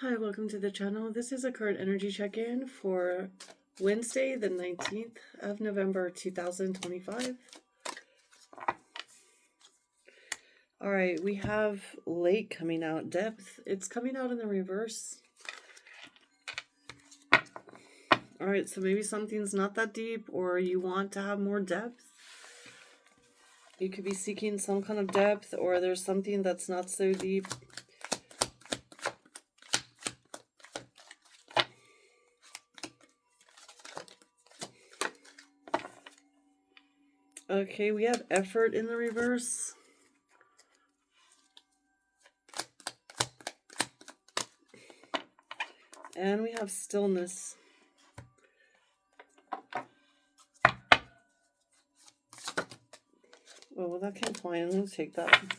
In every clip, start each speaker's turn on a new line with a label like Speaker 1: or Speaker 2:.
Speaker 1: Hi, welcome to the channel. This is a current energy check-in for Wednesday, the 19th of November, 2025. All right, we have lake coming out, depth. It's coming out in the reverse. All right, so maybe something's not that deep or you want to have more depth. You could be seeking some kind of depth, or there's something that's not so deep. Okay, we have effort in the reverse. And we have stillness. Oh, well, that can't fly. I'm going to take that.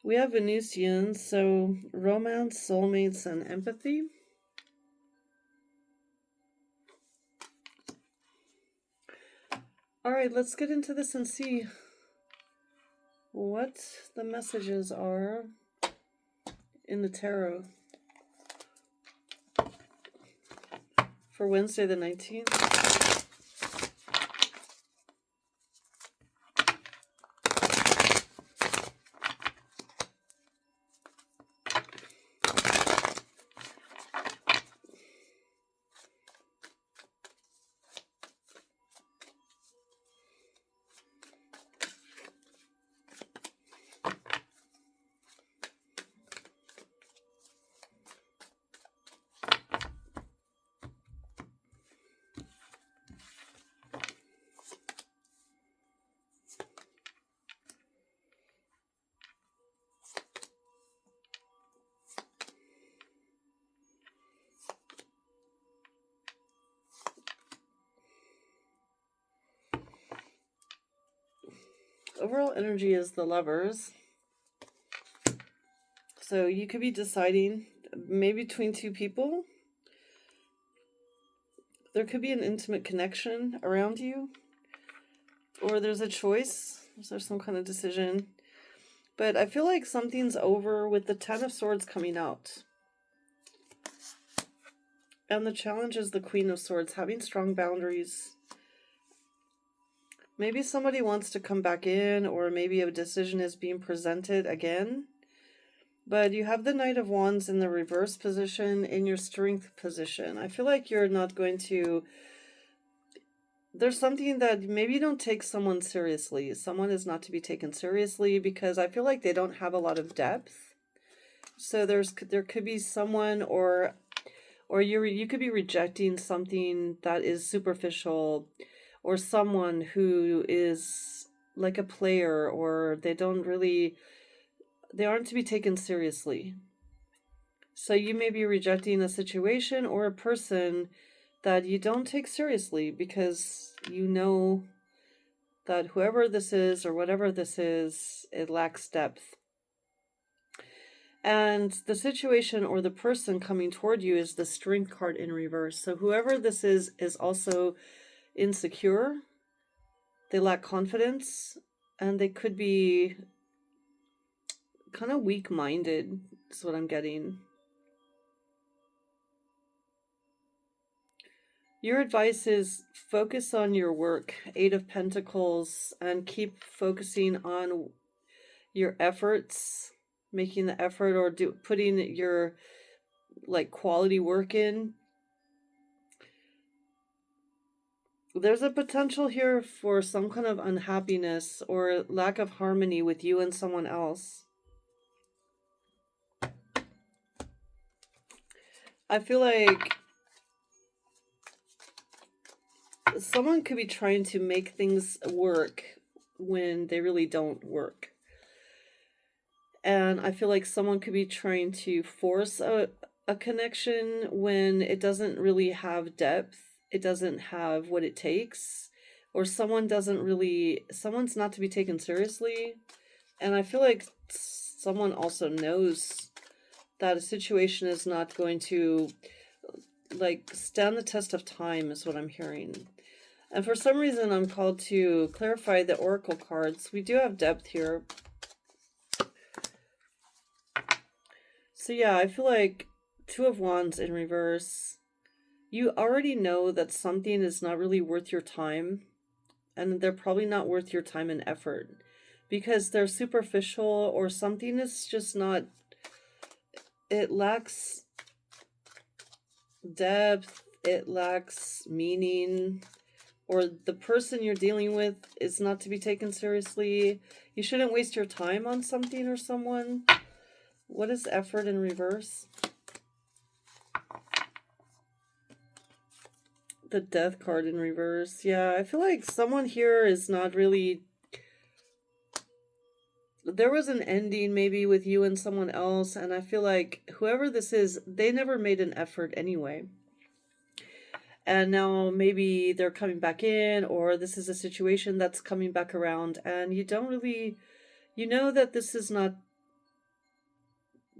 Speaker 1: We have Venusians, so romance, soulmates, and empathy. All right, let's get into this and see what the messages are in the tarot for Wednesday the 19th. Overall energy is the Lovers. So you could be deciding maybe between two people. There could be an intimate connection around you, or there's a choice. There's some kind of decision. But I feel like something's over with the Ten of Swords coming out. And the challenge is the Queen of Swords, having strong boundaries. Maybe somebody wants to come back in, or maybe a decision is being presented again. But you have the Knight of Wands in the reverse position in your strength position. I feel like you're not going to... There's something that maybe you don't take someone seriously. Someone is not to be taken seriously because I feel like they don't have a lot of depth. So there could be someone, or you could be rejecting something that is superficial, or someone who is like a player, or they aren't to be taken seriously. So you may be rejecting a situation or a person that you don't take seriously because you know that whoever this is or whatever this is, it lacks depth. And the situation or the person coming toward you is the Strength card in reverse. So whoever this is also insecure, they lack confidence, and they could be kind of weak-minded, is what I'm getting. Your advice is focus on your work, Eight of Pentacles, and keep focusing on your efforts, making the effort, or putting your quality work in. There's a potential here for some kind of unhappiness or lack of harmony with you and someone else. I feel like someone could be trying to make things work when they really don't work. And I feel like someone could be trying to force a connection when it doesn't really have depth. It doesn't have what it takes. Or someone's not to be taken seriously. And I feel like someone also knows that a situation is not going to stand the test of time, is what I'm hearing. And for some reason, I'm called to clarify the oracle cards. We do have depth here. So yeah, I feel like Two of Wands in reverse. You already know that something is not really worth your time, and they're probably not worth your time and effort because they're superficial, or something is just not, it lacks depth, it lacks meaning, or the person you're dealing with is not to be taken seriously. You shouldn't waste your time on something or someone. What is effort in reverse? The Death card in reverse. Yeah, I feel like someone here is not really... There was an ending maybe with you and someone else, and I feel like whoever this is, they never made an effort anyway. And now maybe they're coming back in, or this is a situation that's coming back around, and you don't really, you know that this is not,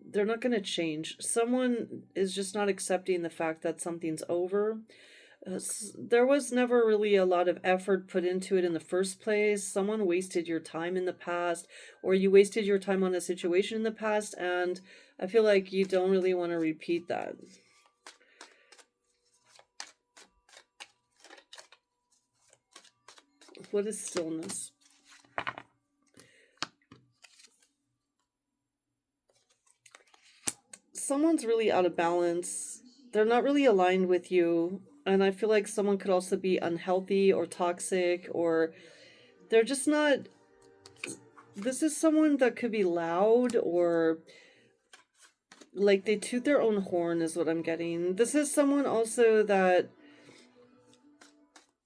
Speaker 1: they're not going to change. Someone is just not accepting the fact that something's over. There was never really a lot of effort put into it in the first place. Someone wasted your time in the past, or you wasted your time on a situation in the past, and I feel like you don't really want to repeat that. What is stillness? Someone's really out of balance. They're not really aligned with you. And I feel like someone could also be unhealthy or toxic, or they're just not... This is someone that could be loud, or like they toot their own horn is what I'm getting. This is someone also that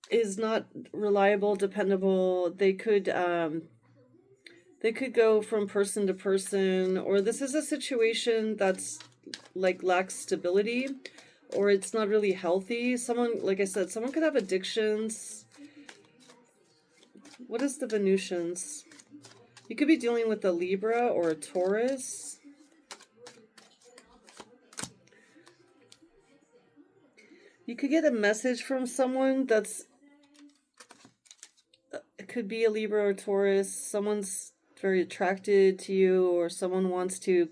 Speaker 1: is not reliable, dependable. They could go from person to person, or this is a situation that's like lacks stability, or it's not really healthy. Someone, like I said, someone could have addictions. What is the Venusians? You could be dealing with a Libra or a Taurus. You could get a message from someone that's... It could be a Libra or Taurus. Someone's very attracted to you, or someone wants to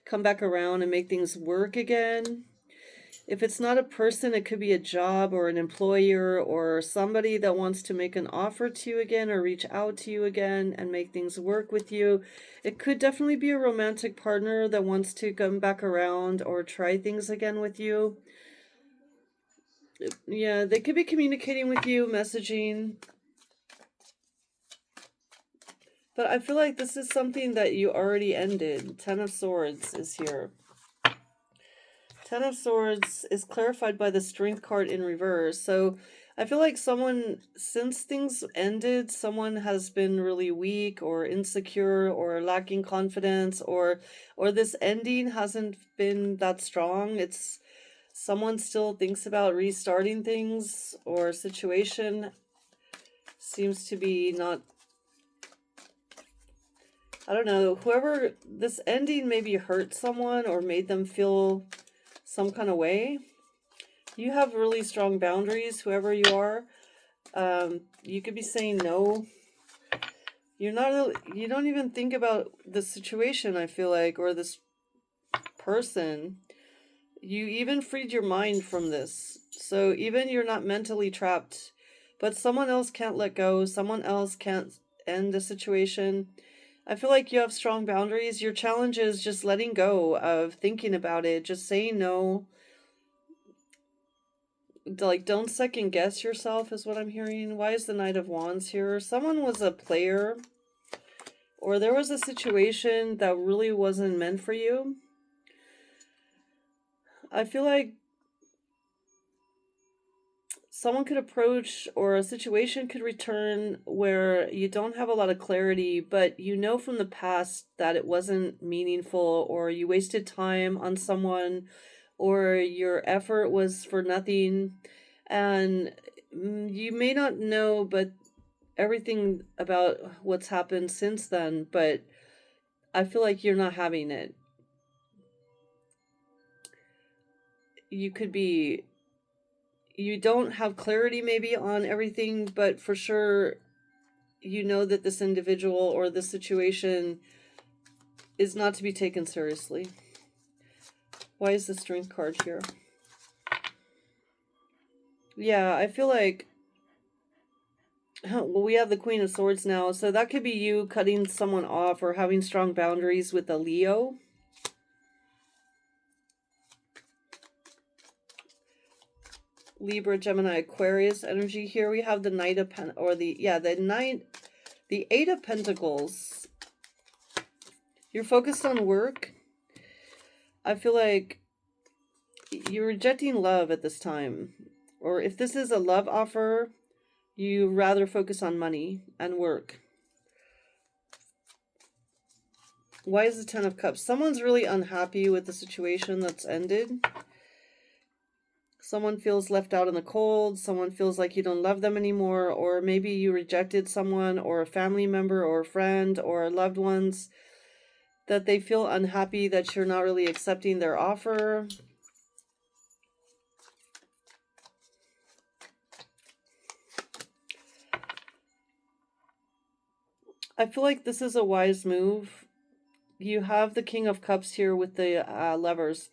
Speaker 1: come back around and make things work again. If it's not a person, it could be a job or an employer or somebody that wants to make an offer to you again or reach out to you again and make things work with you. It could definitely be a romantic partner that wants to come back around or try things again with you. Yeah, they could be communicating with you, messaging. But I feel like this is something that you already ended. Ten of Swords is here. Ten of Swords is clarified by the Strength card in reverse. So I feel like someone, since things ended, someone has been really weak or insecure or lacking confidence, or this ending hasn't been that strong. It's someone still thinks about restarting things, or situation seems to be not... I don't know, whoever, this ending maybe hurt someone or made them feel some kind of way. You have really strong boundaries, whoever you are. You could be saying no. You don't even think about the situation, I feel like, or this person. You even freed your mind from this. So even you're not mentally trapped, but someone else can't let go. Someone else can't end the situation. I feel like you have strong boundaries. Your challenge is just letting go of thinking about it, just saying no. Like, don't second guess yourself is what I'm hearing. Why is the Knight of Wands here? Someone was a player, or there was a situation that really wasn't meant for you. I feel like someone could approach, or a situation could return where you don't have a lot of clarity, but you know from the past that it wasn't meaningful, or you wasted time on someone, or your effort was for nothing. And you may not know but everything about what's happened since then, but I feel like you're not having it. You could be... You don't have clarity maybe on everything, but for sure you know that this individual or this situation is not to be taken seriously. Why is the Strength card here? Yeah, I feel like, well, we have the Queen of Swords now, so that could be you cutting someone off or having strong boundaries with a Leo. Libra, Gemini, Aquarius energy. Here we have the Knight of the Eight of Pentacles. You're focused on work. I feel like you're rejecting love at this time. Or if this is a love offer, you rather focus on money and work. Why is the Ten of Cups? Someone's really unhappy with the situation that's ended. Someone feels left out in the cold. Someone feels like you don't love them anymore. Or maybe you rejected someone or a family member or a friend or loved ones, that they feel unhappy that you're not really accepting their offer. I feel like this is a wise move. You have the King of Cups here with the Lovers.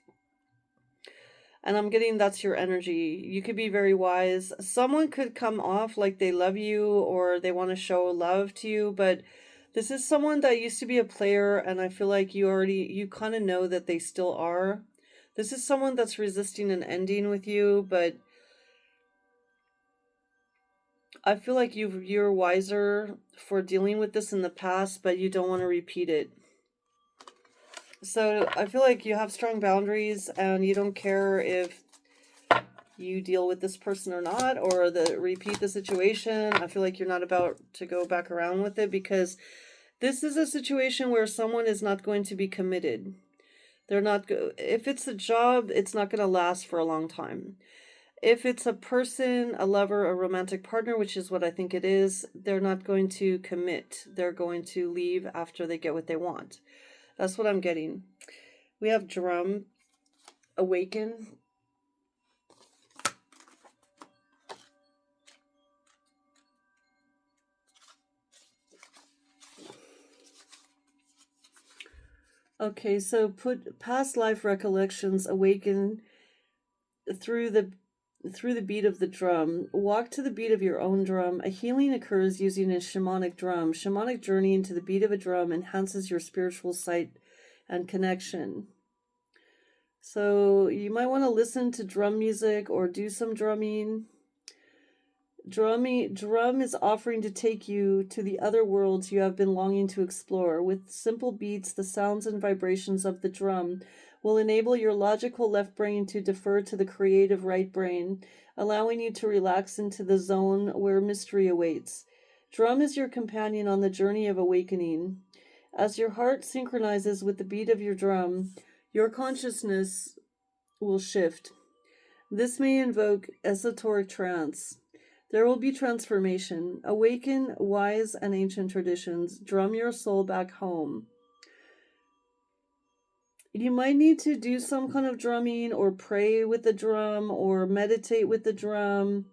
Speaker 1: And I'm getting that's your energy. You could be very wise. Someone could come off like they love you or they want to show love to you, but this is someone that used to be a player, and I feel like you kind of know that they still are. This is someone that's resisting an ending with you, but I feel like you're wiser for dealing with this in the past, but you don't want to repeat it. So I feel like you have strong boundaries and you don't care if you deal with this person or not, or repeat the situation. I feel like you're not about to go back around with it, because this is a situation where someone is not going to be committed. They're not if it's a job, it's not going to last for a long time. If it's a person, a lover, a romantic partner, which is what I think it is, they're not going to commit. They're going to leave after they get what they want. That's what I'm getting. We have Drum, Awaken. Okay, so put past life recollections, awaken through the beat of the drum. Walk to the beat of your own drum. A healing occurs using a shamanic drum. Shamanic journeying to the beat of a drum enhances your spiritual sight and connection. So you might want to listen to drum music or do some drumming. Drum is offering to take you to the other worlds you have been longing to explore. With simple beats, the sounds and vibrations of the drum will enable your logical left brain to defer to the creative right brain, allowing you to relax into the zone where mystery awaits. Drum is your companion on the journey of awakening. As your heart synchronizes with the beat of your drum, your consciousness will shift. This may invoke esoteric trance. There will be transformation. Awaken wise and ancient traditions. Drum your soul back home. You might need to do some kind of drumming or pray with the drum or meditate with the drum.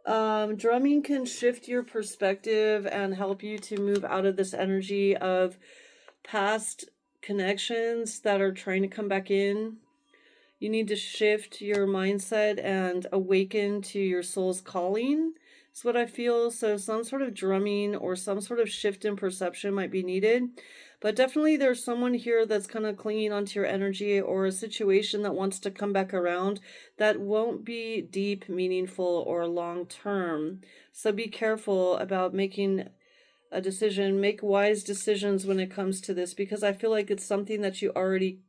Speaker 1: Drumming can shift your perspective and help you to move out of this energy of past connections that are trying to come back in. You need to shift your mindset and awaken to your soul's calling. That's what I feel. So some sort of drumming or some sort of shift in perception might be needed. But definitely there's someone here that's kind of clinging onto your energy, or a situation that wants to come back around that won't be deep, meaningful, or long term. So be careful about making a decision. Make wise decisions when it comes to this, because I feel like it's something that you already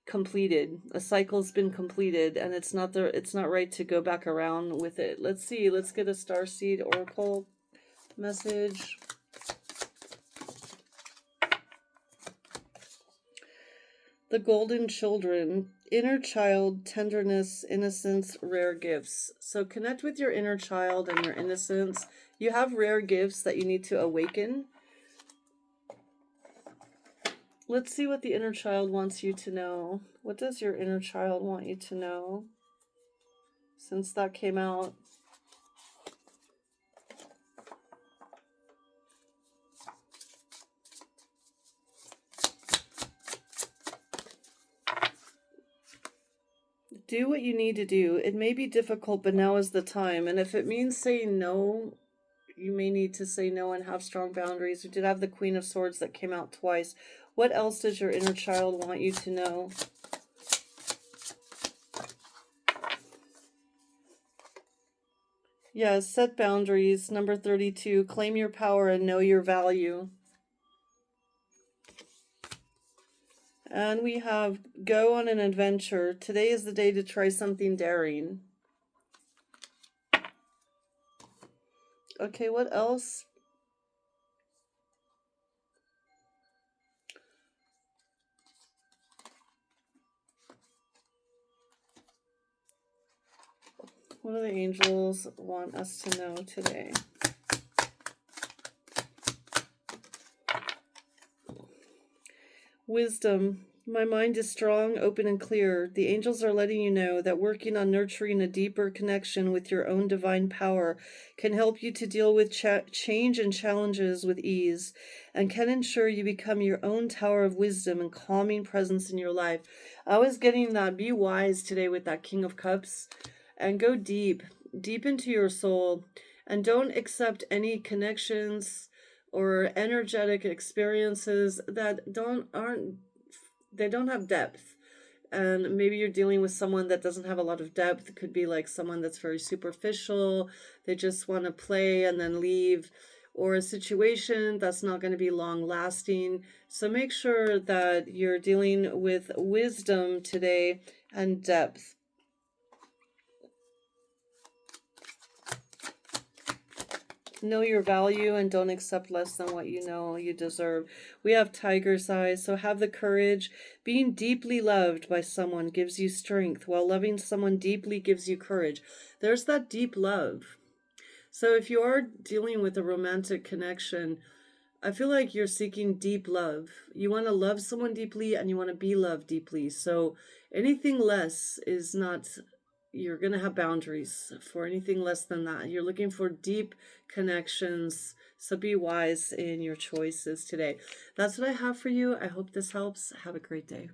Speaker 1: completed. A cycle's been completed, and it's not right to go back around with it. Let's see. Let's get a Starseed Oracle message. The Golden Children. Inner child, tenderness, innocence, rare gifts. So connect with your inner child and your innocence. You have rare gifts that you need to awaken. Let's see what the inner child wants you to know. What does your inner child want you to know? Since that came out. Do what you need to do. It may be difficult, but now is the time. And if it means saying no, you may need to say no and have strong boundaries. We did have the Queen of Swords that came out twice. What else does your inner child want you to know? Yes, set boundaries. Number 32, claim your power and know your value. And we have go on an adventure. Today is the day to try something daring. Okay, what else? What do the angels want us to know today? Wisdom. My mind is strong, open, and clear. The angels are letting you know that working on nurturing a deeper connection with your own divine power can help you to deal with change and challenges with ease, and can ensure you become your own tower of wisdom and calming presence in your life. I was getting that be wise today with that King of Cups, and go deep into your soul, and don't accept any connections or energetic experiences that don't have depth. And maybe you're dealing with someone that doesn't have a lot of depth. It could be like someone that's very superficial, they just want to play and then leave, or a situation that's not going to be long lasting. So make sure that you're dealing with wisdom today and depth. Know your value and don't accept less than what you know you deserve. We have tiger's eyes, so have the courage. Being deeply loved by someone gives you strength, while loving someone deeply gives you courage. There's that deep love. So if you are dealing with a romantic connection, I feel like you're seeking deep love. You want to love someone deeply and you want to be loved deeply. So anything less is not, you're going to have boundaries for anything less than that. You're looking for deep connections. So be wise in your choices today. That's what I have for you. I hope this helps. Have a great day.